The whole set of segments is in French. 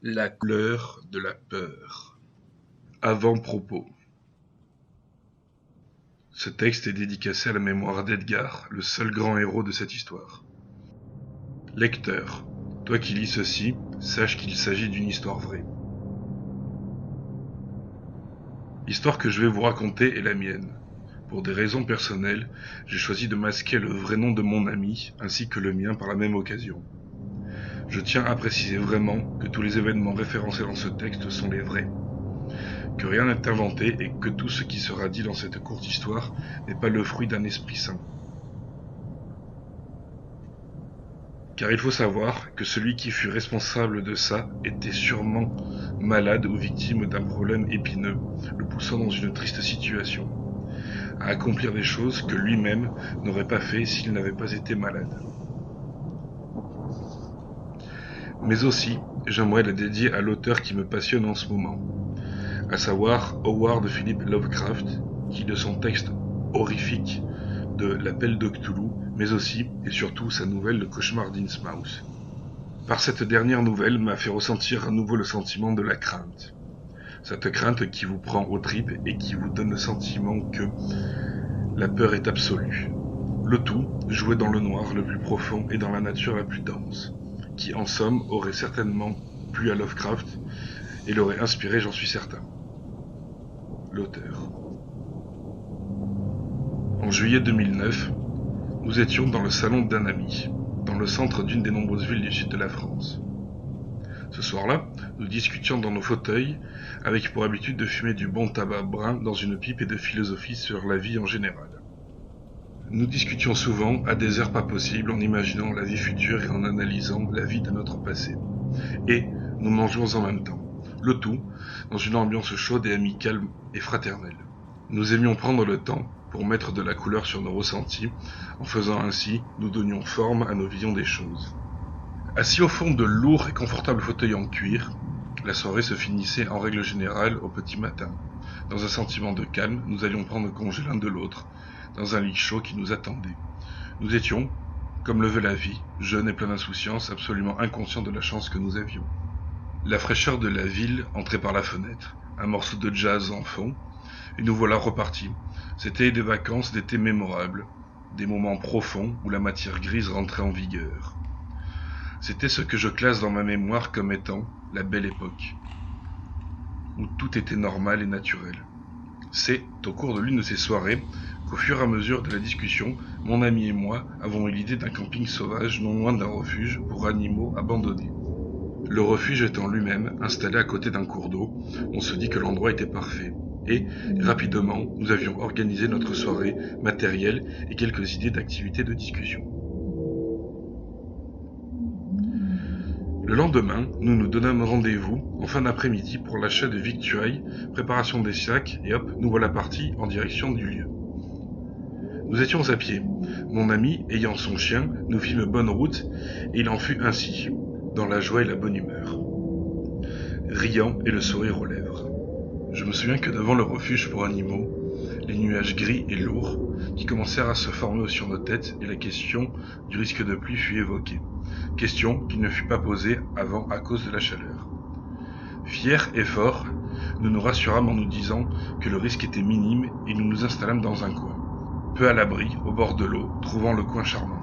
La couleur de la peur. Avant-propos. Ce texte est dédicacé à la mémoire d'Edgar, le seul grand héros de cette histoire. Lecteur, toi qui lis ceci, sache qu'il s'agit d'une histoire vraie. L'histoire que je vais vous raconter est la mienne. Pour des raisons personnelles, j'ai choisi de masquer le vrai nom de mon ami, ainsi que le mien par la même occasion. Je tiens à préciser vraiment que tous les événements référencés dans ce texte sont les vrais. Que rien n'est inventé et que tout ce qui sera dit dans cette courte histoire n'est pas le fruit d'un esprit saint. Car il faut savoir que celui qui fut responsable de ça était sûrement malade ou victime d'un problème épineux, le poussant dans une triste situation, à accomplir des choses que lui-même n'aurait pas fait s'il n'avait pas été malade. Mais aussi, j'aimerais la dédier à l'auteur qui me passionne en ce moment, à savoir Howard Philip Lovecraft, qui de son texte horrifique de L'Appel de Cthulhu, mais aussi et surtout sa nouvelle Le Cauchemar d'Innsmouth. Par cette dernière nouvelle m'a fait ressentir à nouveau le sentiment de la crainte. Cette crainte qui vous prend aux tripes et qui vous donne le sentiment que la peur est absolue. Le tout joué dans le noir le plus profond et dans la nature la plus dense, qui en somme aurait certainement plu à Lovecraft et l'aurait inspiré, j'en suis certain. L'auteur. En juillet 2009, nous étions dans le salon d'un ami, dans le centre d'une des nombreuses villes du sud de la France. Ce soir-là, nous discutions dans nos fauteuils, avec pour habitude de fumer du bon tabac brun dans une pipe et de philosophie sur la vie en général. Nous discutions souvent à des heures pas possibles en imaginant la vie future et en analysant la vie de notre passé. Et nous mangions en même temps, le tout dans une ambiance chaude et amicale et fraternelle. Nous aimions prendre le temps pour mettre de la couleur sur nos ressentis. En faisant ainsi, nous donnions forme à nos visions des choses. Assis au fond de lourds et confortables fauteuils en cuir, la soirée se finissait en règle générale au petit matin. Dans un sentiment de calme, nous allions prendre congé l'un de l'autre, dans un lit chaud qui nous attendait. Nous étions, comme le veut la vie, jeunes et pleins d'insouciance, absolument inconscients de la chance que nous avions. La fraîcheur de la ville entrait par la fenêtre, un morceau de jazz en fond, et nous voilà repartis. C'était des vacances d'été mémorables, des moments profonds où la matière grise rentrait en vigueur. C'était ce que je classe dans ma mémoire comme étant la belle époque, où tout était normal et naturel. C'est au cours de l'une de ces soirées qu'au fur et à mesure de la discussion, mon ami et moi avons eu l'idée d'un camping sauvage non loin d'un refuge pour animaux abandonnés. Le refuge étant lui-même installé à côté d'un cours d'eau, on se dit que l'endroit était parfait. Et, rapidement, nous avions organisé notre soirée, matériel et quelques idées d'activités de discussion. Le lendemain, nous nous donnâmes rendez-vous en fin d'après-midi pour l'achat de victuailles, préparation des sacs et hop, nous voilà partis en direction du lieu. Nous étions à pied. Mon ami, ayant son chien, nous fîmes bonne route et il en fut ainsi, dans la joie et la bonne humeur, riant et le sourire aux lèvres. Je me souviens que devant le refuge pour animaux, les nuages gris et lourds qui commencèrent à se former sur nos têtes et la question du risque de pluie fut évoquée. Question qui ne fut pas posée avant à cause de la chaleur. Fiers et forts, nous nous rassurâmes en nous disant que le risque était minime et nous nous installâmes dans un coin, peu à l'abri, au bord de l'eau, trouvant le coin charmant.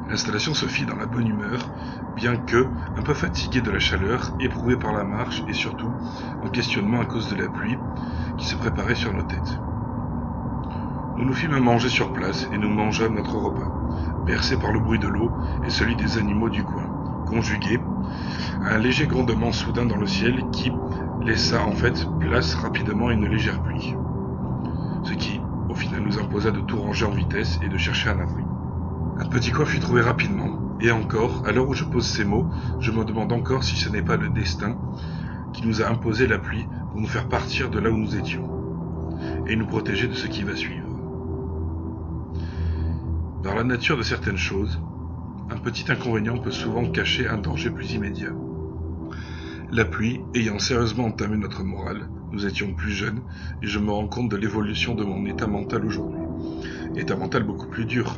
L'installation se fit dans la bonne humeur, bien que, un peu fatigué de la chaleur, éprouvé par la marche et surtout en questionnement à cause de la pluie qui se préparait sur nos têtes. Nous nous fîmes manger sur place et nous mangeâmes notre repas, bercés par le bruit de l'eau et celui des animaux du coin, conjugué à un léger grondement soudain dans le ciel qui laissa en fait place rapidement à une légère pluie. Ce qui, au final, nous imposa de tout ranger en vitesse et de chercher un abri. Un petit coin fut trouvé rapidement, et encore, à l'heure où je pose ces mots, je me demande encore si ce n'est pas le destin qui nous a imposé la pluie pour nous faire partir de là où nous étions, et nous protéger de ce qui va suivre. Dans la nature de certaines choses, un petit inconvénient peut souvent cacher un danger plus immédiat. La pluie ayant sérieusement entamé notre morale, nous étions plus jeunes, et je me rends compte de l'évolution de mon état mental aujourd'hui. État mental beaucoup plus dur.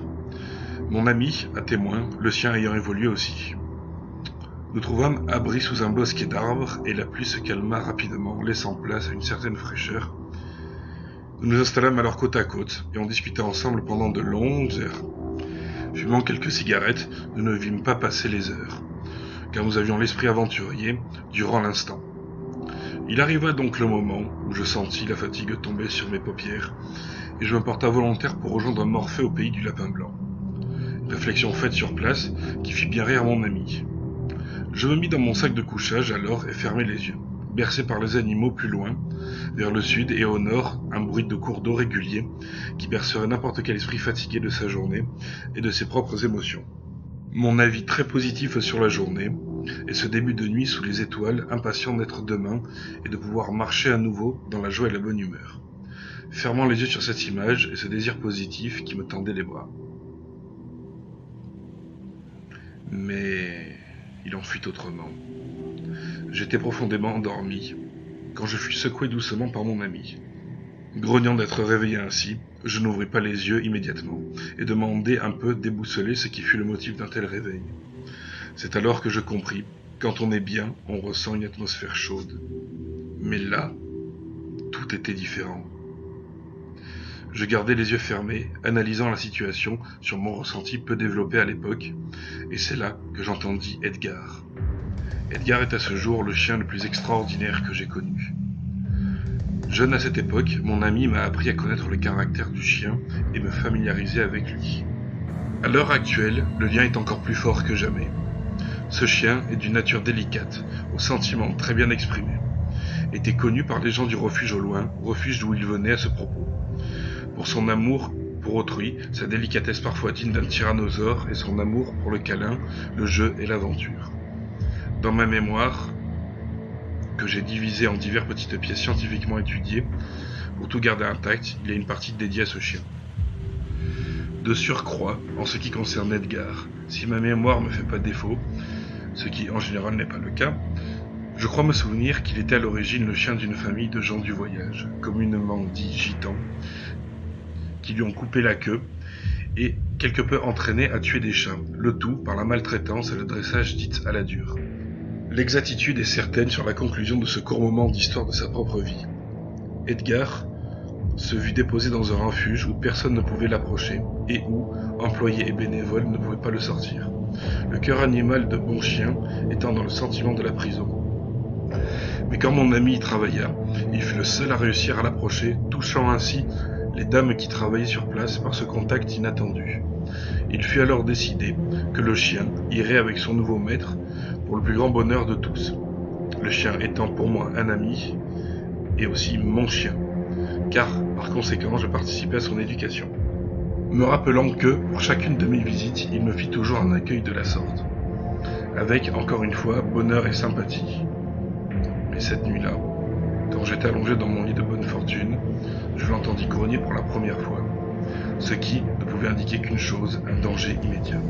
Mon ami, à témoin, le sien ayant évolué aussi. Nous trouvâmes abri sous un bosquet d'arbres et la pluie se calma rapidement, laissant place à une certaine fraîcheur. Nous nous installâmes alors côte à côte et on discuta ensemble pendant de longues heures. Fumant quelques cigarettes, nous ne vîmes pas passer les heures, car nous avions l'esprit aventurier durant l'instant. Il arriva donc le moment où je sentis la fatigue tomber sur mes paupières et je me porta volontaire pour rejoindre Morphée au pays du lapin blanc. Réflexion faite sur place qui fit bien rire mon ami. Je me mis dans mon sac de couchage alors et fermai les yeux, bercé par les animaux plus loin, vers le sud et au nord, un bruit de cours d'eau régulier qui bercerait n'importe quel esprit fatigué de sa journée et de ses propres émotions. Mon avis très positif sur la journée et ce début de nuit sous les étoiles, impatient d'être demain et de pouvoir marcher à nouveau dans la joie et la bonne humeur, fermant les yeux sur cette image et ce désir positif qui me tendait les bras. Mais il en fut autrement. J'étais profondément endormi quand je fus secoué doucement par mon ami. Grognant d'être réveillé ainsi, je n'ouvris pas les yeux immédiatement et demandai un peu déboussolé ce qui fut le motif d'un tel réveil. C'est alors que je compris, quand on est bien, on ressent une atmosphère chaude. Mais là, tout était différent. Je gardais les yeux fermés, analysant la situation sur mon ressenti peu développé à l'époque, et c'est là que j'entendis Edgar. Edgar est à ce jour le chien le plus extraordinaire que j'ai connu. Jeune à cette époque, mon ami m'a appris à connaître le caractère du chien et me familiariser avec lui. À l'heure actuelle, le lien est encore plus fort que jamais. Ce chien est d'une nature délicate, aux sentiments très bien exprimés. Était connu par les gens du refuge au loin, refuge d'où il venait à ce propos. Pour son amour pour autrui, sa délicatesse parfois digne d'un tyrannosaure et son amour pour le câlin, le jeu et l'aventure. Dans ma mémoire, que j'ai divisée en diverses petites pièces scientifiquement étudiées, pour tout garder intact, il y a une partie dédiée à ce chien. De surcroît, en ce qui concerne Edgar, si ma mémoire me fait pas défaut, ce qui en général n'est pas le cas, je crois me souvenir qu'il était à l'origine le chien d'une famille de gens du voyage, communément dit gitans, qui lui ont coupé la queue et quelque peu entraîné à tuer des chats, le tout par la maltraitance et le dressage dite à la dure. L'exactitude est certaine sur la conclusion de ce court moment d'histoire de sa propre vie. Edgar se vit déposé dans un refuge où personne ne pouvait l'approcher et où, employés et bénévoles, ne pouvaient pas le sortir. Le cœur animal de bon chien étant dans le sentiment de la prison. Mais quand mon ami y travailla, il fut le seul à réussir à l'approcher, touchant ainsi les dames qui travaillaient sur place par ce contact inattendu. Il fut alors décidé que le chien irait avec son nouveau maître pour le plus grand bonheur de tous. Le chien étant pour moi un ami et aussi mon chien, car par conséquent je participais à son éducation. Me rappelant que, pour chacune de mes visites, il me fit toujours un accueil de la sorte, avec, encore une fois, bonheur et sympathie. Mais cette nuit-là, quand j'étais allongé dans mon lit de bonne fortune, je l'entendis grogner pour la première fois, ce qui ne pouvait indiquer qu'une chose, un danger immédiat.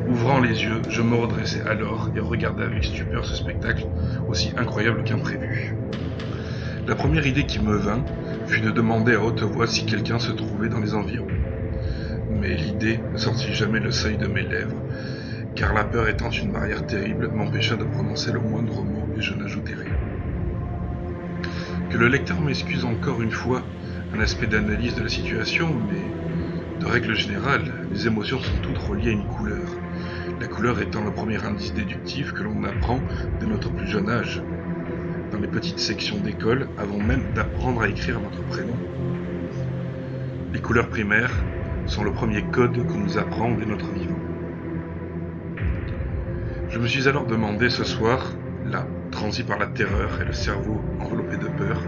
Ouvrant les yeux, je me redressai alors et regardai avec stupeur ce spectacle aussi incroyable qu'imprévu. La première idée qui me vint fut de demander à haute voix si quelqu'un se trouvait dans les environs. Mais l'idée ne sortit jamais le seuil de mes lèvres, car la peur étant une barrière terrible m'empêcha de prononcer le moindre mot et je n'ajoutai rien. Que le lecteur m'excuse encore une fois un aspect d'analyse de la situation, mais de règle générale, les émotions sont toutes reliées à une couleur. La couleur étant le premier indice déductif que l'on apprend dès notre plus jeune âge, dans les petites sections d'école, avant même d'apprendre à écrire notre prénom. Les couleurs primaires sont le premier code qu'on nous apprend dès notre vivant. Je me suis alors demandé ce soir, là, transi par la terreur et le cerveau enveloppé de peur,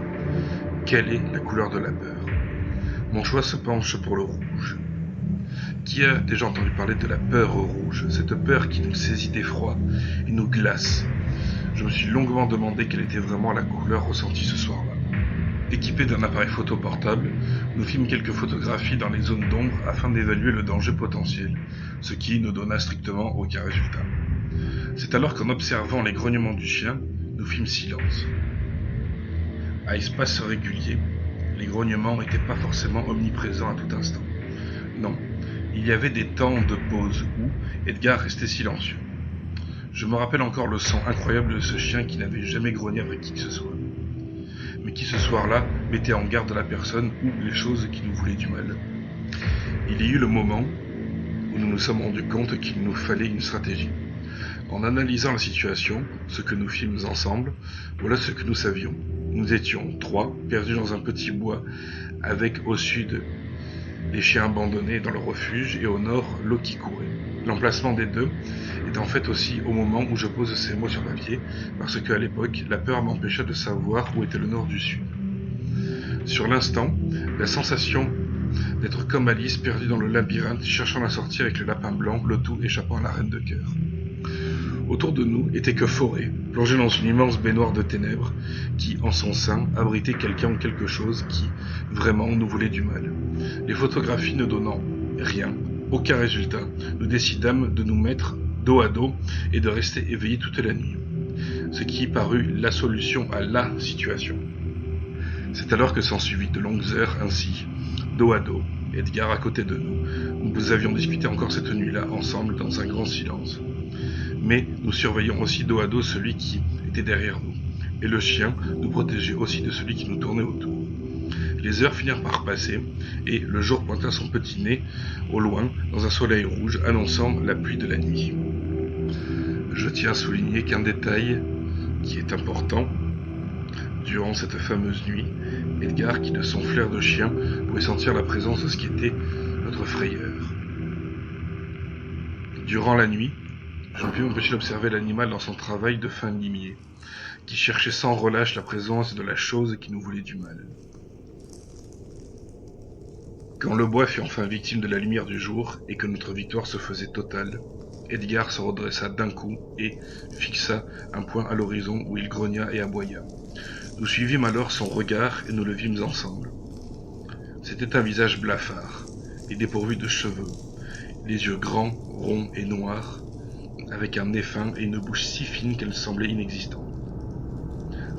quelle est la couleur de la peur? Mon choix se penche pour le rouge. Qui a déjà entendu parler de la peur rouge, cette peur qui nous saisit d'effroi et nous glace? Je me suis longuement demandé quelle était vraiment la couleur ressentie ce soir-là. Équipés d'un appareil photo portable, nous fîmes quelques photographies dans les zones d'ombre afin d'évaluer le danger potentiel, ce qui ne donna strictement aucun résultat. C'est alors qu'en observant les grognements du chien, nous fîmes silence. À espaces réguliers, les grognements n'étaient pas forcément omniprésents à tout instant. Non, il y avait des temps de pause où Edgar restait silencieux. Je me rappelle encore le sang incroyable de ce chien qui n'avait jamais grogné avec qui que ce soit, mais qui ce soir-là mettait en garde la personne ou les choses qui nous voulaient du mal. Il y a eu le moment où nous nous sommes rendus compte qu'il nous fallait une stratégie. En analysant la situation, ce que nous fîmes ensemble, voilà ce que nous savions. Nous étions 3, perdus dans un petit bois, avec au sud les chiens abandonnés dans le refuge et au nord l'eau qui courait. L'emplacement des deux est en fait aussi au moment où je pose ces mots sur papier, parce qu'à l'époque, la peur m'empêcha de savoir où était le nord du sud. Sur l'instant, la sensation d'être comme Alice perdue dans le labyrinthe, cherchant la sortie avec le lapin blanc, le tout échappant à la reine de cœur. Autour de nous était que forêt, plongée dans une immense baignoire de ténèbres, qui, en son sein, abritait quelqu'un ou quelque chose qui, vraiment, nous voulait du mal. Les photographies ne donnant rien, aucun résultat, nous décidâmes de nous mettre dos à dos et de rester éveillés toute la nuit. Ce qui parut la solution à la situation. C'est alors que s'ensuivit de longues heures ainsi, dos à dos, Edgar à côté de nous. Nous avions discuté encore cette nuit-là ensemble dans un grand silence. Mais nous surveillions aussi dos à dos celui qui était derrière nous, et le chien nous protégeait aussi de celui qui nous tournait autour. Les heures finirent par passer, et le jour pointa son petit nez au loin dans un soleil rouge annonçant la pluie de la nuit. Je tiens à souligner qu'un détail qui est important, durant cette fameuse nuit, Edgar, qui de son flair de chien, pouvait sentir la présence de ce qui était notre frayeur. Durant la nuit, je ne pus m'empêcher d'observer l'animal dans son travail de fin limier, qui cherchait sans relâche la présence de la chose qui nous voulait du mal. Quand le bois fut enfin victime de la lumière du jour et que notre victoire se faisait totale, Edgar se redressa d'un coup et fixa un point à l'horizon où il grogna et aboya. Nous suivîmes alors son regard et nous le vîmes ensemble. C'était un visage blafard et dépourvu de cheveux, les yeux grands, ronds et noirs, avec un nez fin et une bouche si fine qu'elle semblait inexistante.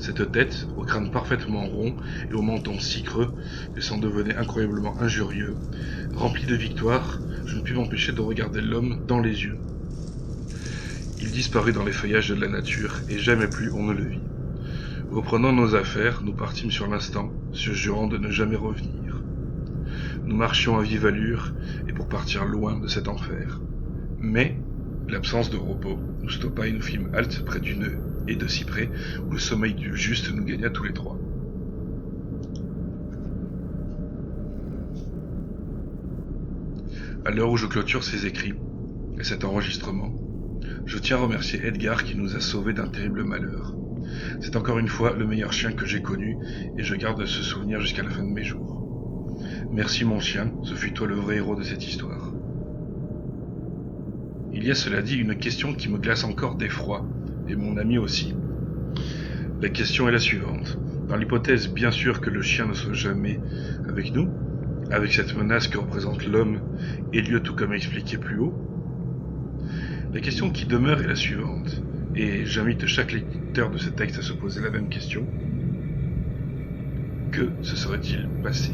Cette tête, au crâne parfaitement rond et au menton si creux que c'en devenait incroyablement injurieux, rempli de victoire, je ne pus m'empêcher de regarder l'homme dans les yeux. Il disparut dans les feuillages de la nature et jamais plus on ne le vit. Reprenant nos affaires, nous partîmes sur l'instant, se jurant de ne jamais revenir. Nous marchions à vive allure et pour partir loin de cet enfer. Mais l'absence de repos nous stoppa et nous fîmes halte près d'une haie de cyprès où le sommeil du juste nous gagna tous les trois. À l'heure où je clôture ces écrits et cet enregistrement, je tiens à remercier Edgar qui nous a sauvés d'un terrible malheur. C'est encore une fois le meilleur chien que j'ai connu et je garde ce souvenir jusqu'à la fin de mes jours. Merci mon chien, ce fut toi le vrai héros de cette histoire. Il y a cela dit une question qui me glace encore d'effroi, et mon ami aussi. La question est la suivante. Dans l'hypothèse bien sûr que le chien ne soit jamais avec nous, avec cette menace que représente l'homme et lieu tout comme expliqué plus haut, la question qui demeure est la suivante, et j'invite chaque lecteur de ce texte à se poser la même question. Que se serait-il passé ?